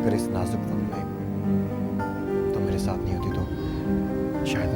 अगर इस नाजुक वक्त में तुम मेरे साथ नहीं होती तो शायद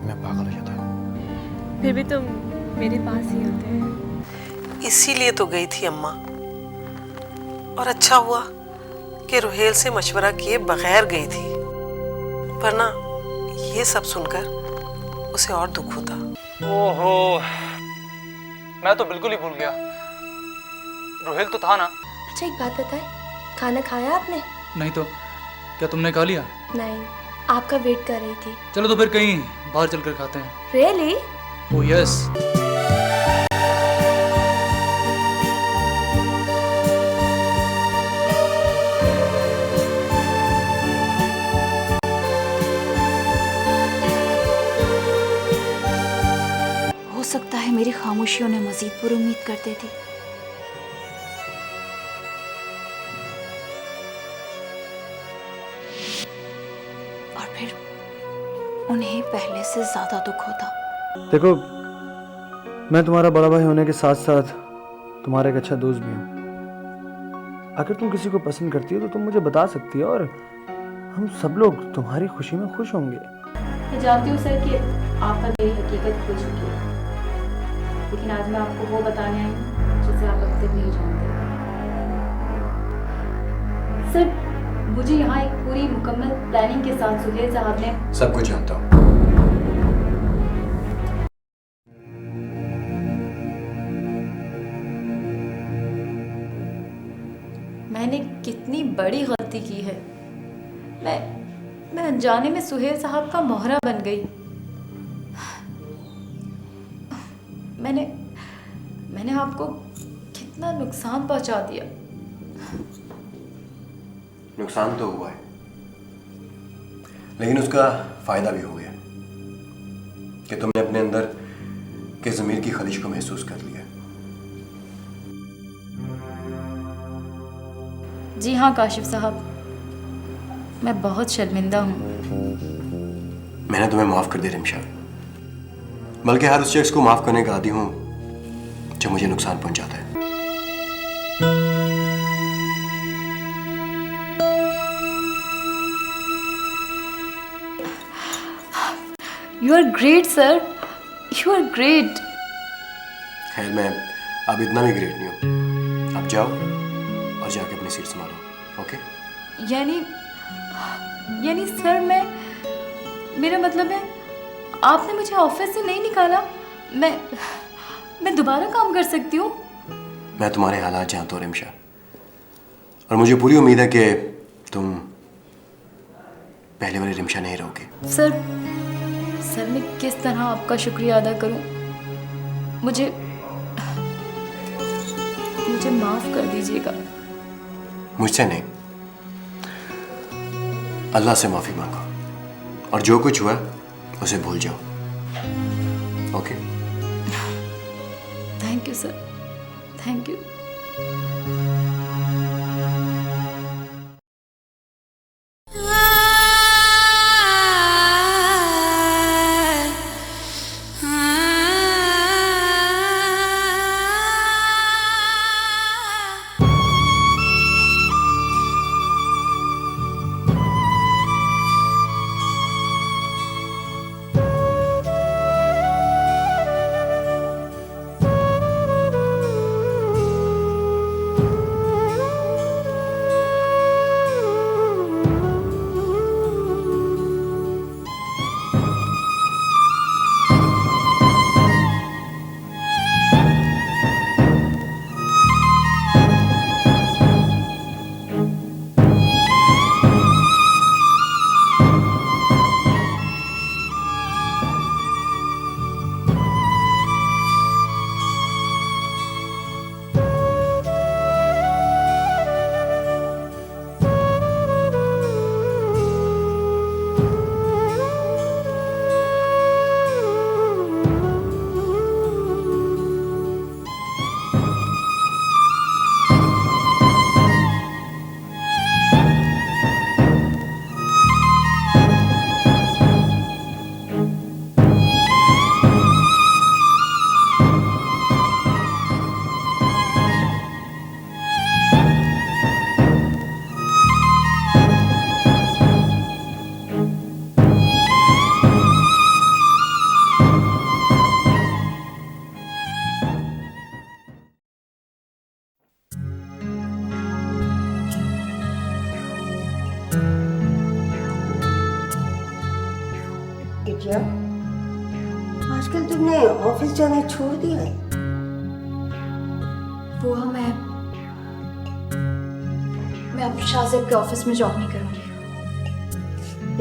मैं पागल हो जाता। फिर भी तुम मेरे पास ही होते हैं। इसीलिए तो गई थी अम्मा, और अच्छा हुआ कि रुहेल से मशवरा किए बगैर गई थी, वरना ये सब सुनकर उसे और दुख होता। ओहो, मैं तो बिल्कुल ही भूल गया। रुहेल तो था ना? अच्छा एक बात बताए, खाना खाया आपने? नहीं तो क्या तुमने खा लिया? नहीं, आपका वेट कर रही थी। चलो तो फिर कहीं बाहर चलकर खाते हैं। रियली? Oh yes. हो सकता है मेरी खामोशियों ने मजीद पुरुम्मीद कर दी थी। और फिर उन्हें पहले से ज्यादा दुख होता। देखो, मैं तुम्हारा बड़ा भाई होने के साथ साथ तुम्हारा एक अच्छा दोस्त भी हूँ। अगर तुम किसी को पसंद करती हो तो तुम मुझे बता सकती हो और हम सब लोग तुम्हारी खुशी में खुश होंगे। मैं जानती हूँ सर कि आपका ये हकीकत हो चुकी है, लेकिन आज मैं आपको वो बताने आई हूँ जिसे आप अब तक नहीं जानते। सर, मुझे यहाँ एक पूरी मुकम्मल प्लानिंग के साथ सुहेल साहब ने सब कुछ जानता हूँ। मैंने कितनी बड़ी गलती की है। मैं अनजाने में सुहेल साहब का मोहरा बन गई। मैंने आपको कितना नुकसान पहुंचा दिया। नुकसान तो हुआ है, लेकिन उसका फायदा भी हो गया कि तुमने अपने अंदर के ज़मीर की खलिश को महसूस कर लिया। जी हाँ काशिफ साहब, मैं बहुत शर्मिंदा हूँ। मैंने तुम्हें माफ कर दिया रिमशा, बल्कि हर उस शख्स को माफ करने का आदी हूं जो मुझे नुकसान पहुंचाता है। You are great sir, you are great. खैर, मैं अब इतना भी ग्रेट नहीं हूं। अब जाओ और जाके अपनी सीट संभालो। ओके? यानी सर, मेरा मतलब है आपने मुझे ऑफिस से नहीं निकाला। मैं दोबारा काम कर सकती हूँ। मैं तुम्हारे हालात जानता हूं रिमशा, और मुझे पूरी उम्मीद है कि तुम पहले वाली रिमशा नहीं रहोगे। सर, मैं किस तरह आपका शुक्रिया अदा करूँ? मुझे माफ कर दीजिएगा। मुझसे नहीं, अल्लाह से माफी मांगो, और जो कुछ हुआ उसे भूल जाओ। Okay? Thank you sir, thank you. क्या आजकल तुमने ऑफिस जाना छोड़ दिया है? बुआ मैं अब शाहजेब के ऑफिस में जॉब नहीं करूंगी।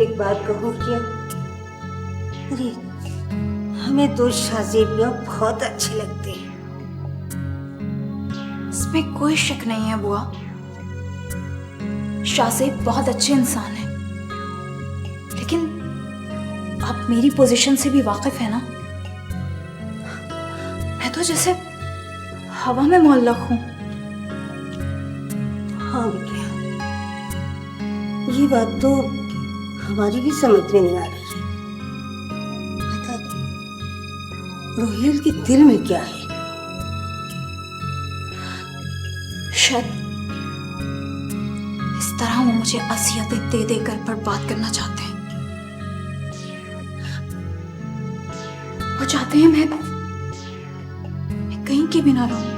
एक बात कहूँ क्या, अरे हमें तो शाहजेबियाँ बहुत अच्छे लगते हैं। इसमें कोई शक नहीं है बुआ, शाहजेब बहुत अच्छे इंसान है, लेकिन आप मेरी पोजीशन से भी वाकिफ है ना। मैं तो जैसे हवा में मोहल्लक हूं। हाँ बेटा, ये बात तो हमारी भी समझ में नहीं आ रही है। पता नहीं रोहेल के दिल में क्या है। शायद इस तरह वो मुझे असियतें दे देकर बर्बाद करना चाहते हैं। वो चाहते हैं मैं कहीं के भी ना रहूं।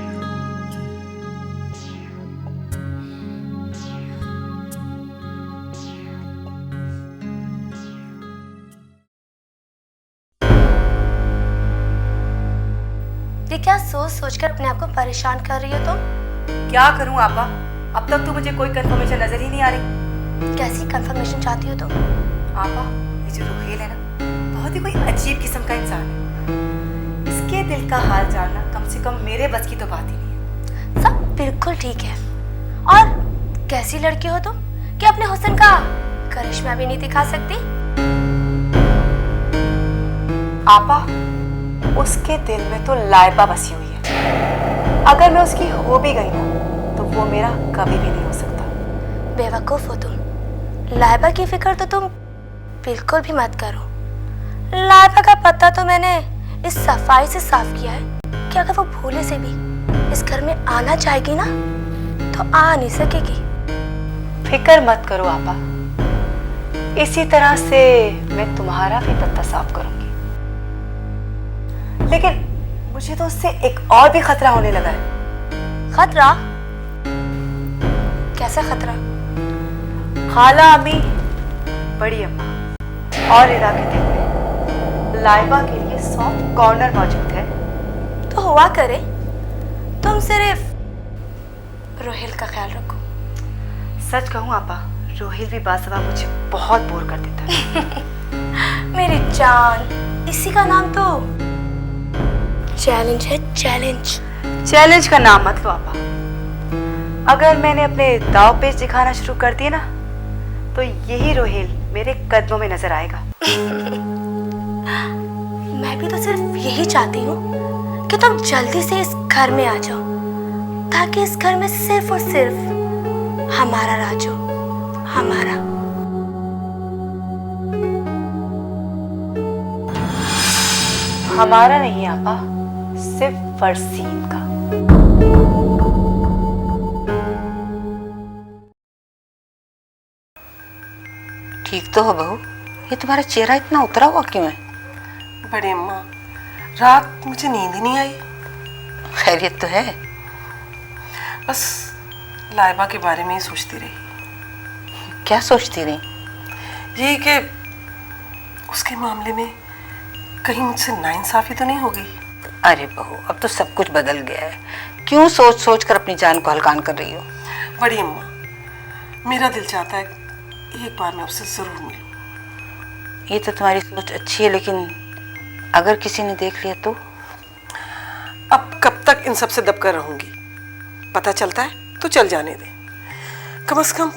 ये क्या सोच सोचकर अपने आप को परेशान कर रही हो तुम? क्या करूं आपा, अब तक तो मुझे कोई कंफर्मेशन नजर ही नहीं आ रही। कैसी कंफर्मेशन चाहती हो तुम? आपा, ये जो रोहेल है ना, बहुत ही कोई अजीब किस्म का इंसान है। इसके दिल का हाल जानना कम से कम मेरे बस की तो बात ही नहीं है। सब बिल्कुल ठीक है। और कैसी लड़की हो तुम कि अपने हुस्न का करिश्मा भी नहीं दिखा सकती? आपा, उसके दिल में तो लाइबा बसी हुई है। अगर मैं उसकी हो भी गई ना, तो वो मेरा कभी भी नहीं हो सकता। बेवकूफ हो तुम। लाइबा की फिक्र तो तुम बिल्कुल भी मत करो। लाइबा का पता तो मैंने इस सफाई से साफ किया है कि अगर वो भूले से भी इस घर में आना चाहेगी ना, तो आ नहीं सकेगी। फिक्र मत करो आपा, इसी तरह से मैं तुम्हारा भी पत्ता साफ करूंगी। लेकिन मुझे तो उससे एक और भी खतरा होने लगा है। खतरा? कैसा खतरा? खाला अम्मी, बड़ी अम्मा और इरा के दिल में लाइबा के लिए सॉफ्ट कॉर्नर मौजूद है। तो हुआ करे, तुम सिर्फ रोहेल का ख्याल रखो। सच कहूँ आपा, रोहिल भी बासवा मुझे बहुत बोर कर देता है। मेरी जान, इसी का नाम तो चैलेंज है। चैलेंज का नाम मत लो आपा। अगर मैंने अपने दाव पेच दिखाना शुरू कर दिए ना, तो यही रोहेल मेरे कदमों में नजर आएगा। मैं भी तो सिर्फ यही चाहती हूँ कि तुम जल्दी से इस घर में आ जाओ, ताकि इस घर में सिर्फ और सिर्फ हमारा राज हो। हमारा। हमारा नहीं आपा, सिर्फ फरसीन का। ठीक तो हो बहू, ये तुम्हारा चेहरा इतना उतरा हुआ क्यों है? बड़ी अम्मा, रात मुझे नींद ही नहीं आई। खैरियत तो है? बस लाइबा के बारे में ही सोचती रही। क्या सोचती रही? यही कि उसके मामले में कहीं मुझसे नाइंसाफी तो नहीं हो गई। अरे बहू, अब तो सब कुछ बदल गया है, क्यों सोच सोच कर अपनी जान को हलकान कर रही हो? बड़ी अम्मा, मेरा दिल चाहता है एक बार मैं उससे जरूर मिलूं। ये तो तुम्हारी सोच अच्छी है, लेकिन अगर किसी ने देख लिया तो? अब कब तक इन सब से दबकर रहूंगी? पता चलता है तो चल जाने दे, कम से कम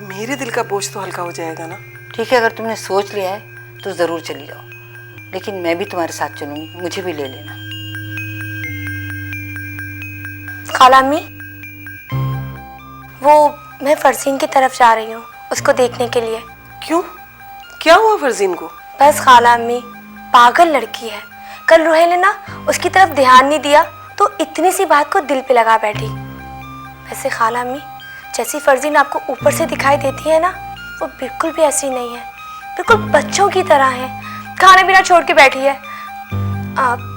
मेरे दिल का बोझ तो हल्का हो जाएगा ना। ठीक है, अगर तुमने सोच लिया है तो जरूर चली जाओ, लेकिन मैं भी तुम्हारे साथ चलूंगी, मुझे भी ले लेना। खाला अम्मी, वो मैं फरजीन की तरफ जा रही हूँ उसको देखने के लिए। क्यों, क्या हुआ फरजीन को? बस खाला अम्मी, पागल लड़की है। कल रोहेल ने ना उसकी तरफ ध्यान नहीं दिया तो इतनी सी बात को दिल पे लगा बैठी। वैसे खाला अम्मी, जैसी फरजीन आपको ऊपर से दिखाई देती है ना, वो बिल्कुल भी ऐसी नहीं है, बिल्कुल बच्चों की तरह है। खाना पीना छोड़ के बैठी है।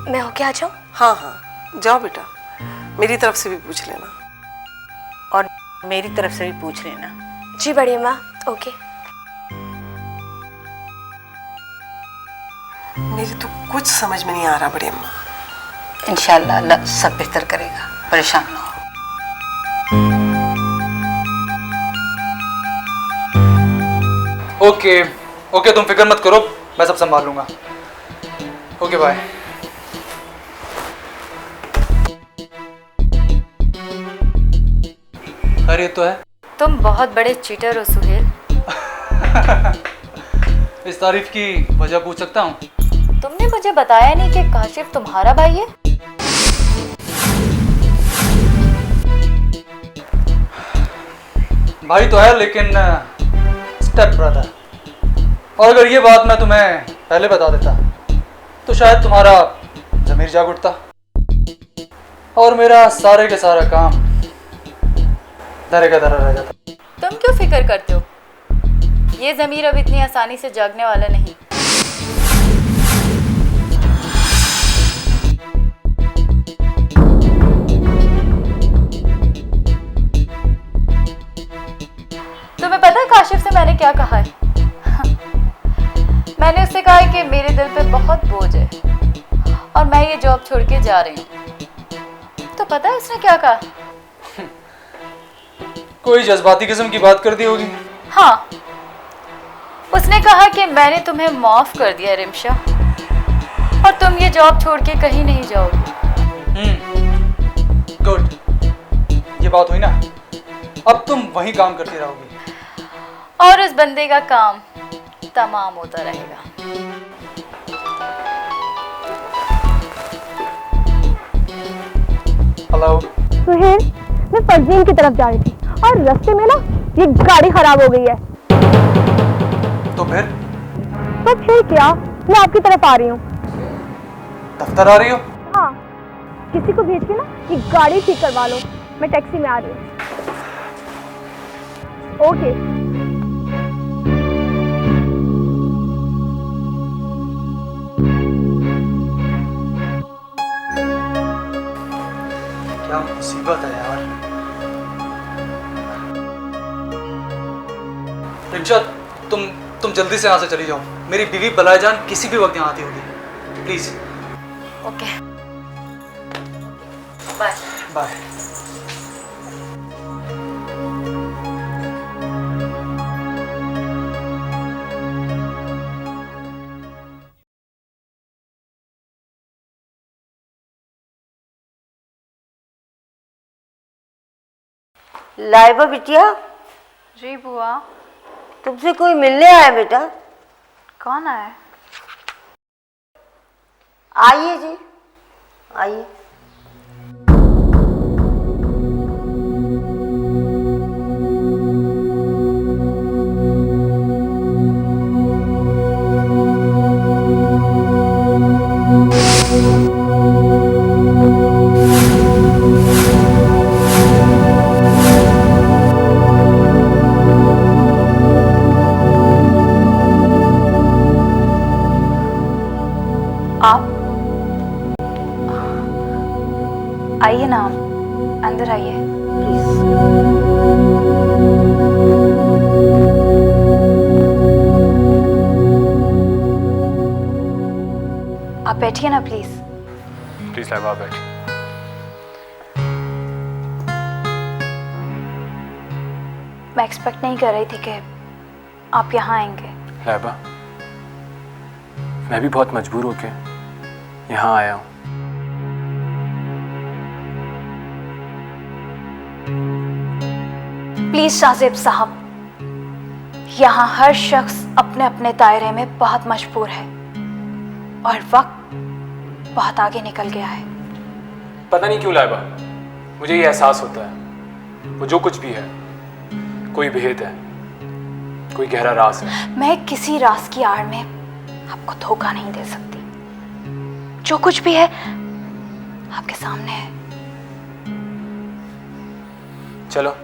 मैं होके आ जाऊँ? हाँ हाँ, जाओ बेटा, मेरी तरफ से भी पूछ लेना। और मेरी तरफ से भी पूछ लेना। जी बड़ी माँ, ओके। मेरी तो कुछ समझ में नहीं आ रहा बड़ी अम्मा। इंशाल्लाह अल्लाह सब बेहतर करेगा, परेशान ना हो। ओके ओके, तुम फिक्र मत करो, मैं सब संभाल लूंगा। Okay bye. अरे तो है, तुम बहुत बड़े चीटर हो सुहेल। इस तारीफ की वजह पूछ सकता हूँ? तुमने मुझे बताया नहीं कि काशिफ तुम्हारा भाई है। भाई तो है लेकिन स्टेप ब्रदर। और अगर ये बात मैं तुम्हें पहले बता देता तो शायद तुम्हारा ज़मीर जाग उठता और मेरा सारे के सारा काम धरे का धरा रह जाता। तुम क्यों फिक्र करते हो? ये ज़मीर अब इतनी आसानी से जागने वाला नहीं। तुम्हें पता है काशिफ से मैंने क्या कहा है? मैंने उससे कहा है कि मेरे दिल पे बहुत बोझ है और मैं ये जॉब छोड़ के जा रही हूँ। तो पता है उसने क्या कहा? कोई जज्बाती किस्म की बात कर दी होगी। हाँ, उसने कहा कि मैंने तुम्हें माफ कर दिया रिमशा और तुम ये जॉब छोड़ के कहीं नहीं जाओगी। गुड, ये बात हुई ना, अब तुम वहीं काम करती रहोगी और उस बंदे का काम तमाम होता रहेगा। हेलो सुहेल, मैं फरजीन की तरफ जा रही थी और रास्ते में ना ये गाड़ी खराब हो गई है। तो फिर? तो फिर क्या, मैं आपकी तरफ आ रही हूँ। दफ्तर आ रही हो? हाँ, किसी को भेज के ना ये गाड़ी ठीक करवा लो, मैं टैक्सी में आ रही हूँ। ओके। क्या मुसीबत है यार। रिमशा, तुम जल्दी से यहाँ से चली जाओ। मेरी बीवी बलाजान किसी भी वक्त यहाँ आती होगी, please. Okay, bye bye. Laiba बिटिया, जी बुआ। तुमसे कोई मिलने आया बेटा? कौन आया? आइए जी, आइए। आइए ना, अंदर आइए प्लीज। आप बैठिए ना प्लीज। प्लीज लाइबा, बैठ। मैं एक्सपेक्ट नहीं कर रही थी कि आप यहाँ आएंगे। लाइबा, मैं भी बहुत मजबूर होके यहाँ आया हूँ। प्लीज शाहजेब साहब, यहाँ हर शख्स अपने अपने दायरे में बहुत मजबूर है और वक्त बहुत आगे निकल गया है। पता नहीं क्यों लाइबा, मुझे ये एहसास होता है वो जो कुछ भी है कोई भेद है, कोई गहरा राज है। मैं किसी राज की आड़ में आपको धोखा नहीं दे सकती। जो कुछ भी है आपके सामने है। चलो,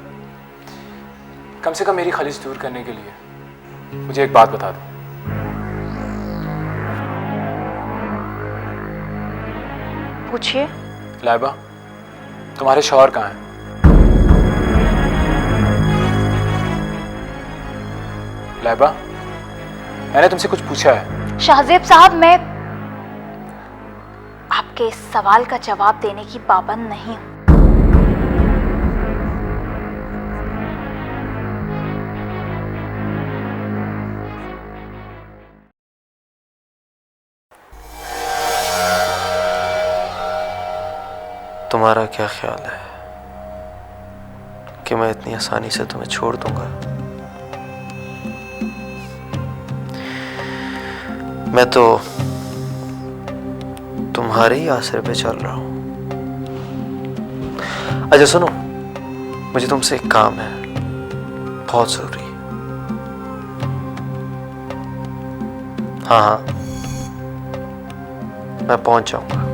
कम से कम मेरी खलीज दूर करने के लिए मुझे एक बात बता दो। पूछिए। लाइबा, तुम्हारे शौहर कहाँ हैं? लाइबा, मैंने तुमसे कुछ पूछा है। शाहजेब साहब, के इस सवाल का जवाब देने की पाबंद नहीं हूं। तुम्हारा क्या ख्याल है कि मैं इतनी आसानी से तुम्हें छोड़ दूंगा? मैं तो तुम्हारे ही आसरे पे चल रहा हूं। अच्छा सुनो, मुझे तुमसे एक काम है, बहुत जरूरी। हाँ हाँ, मैं पहुंच जाऊंगा।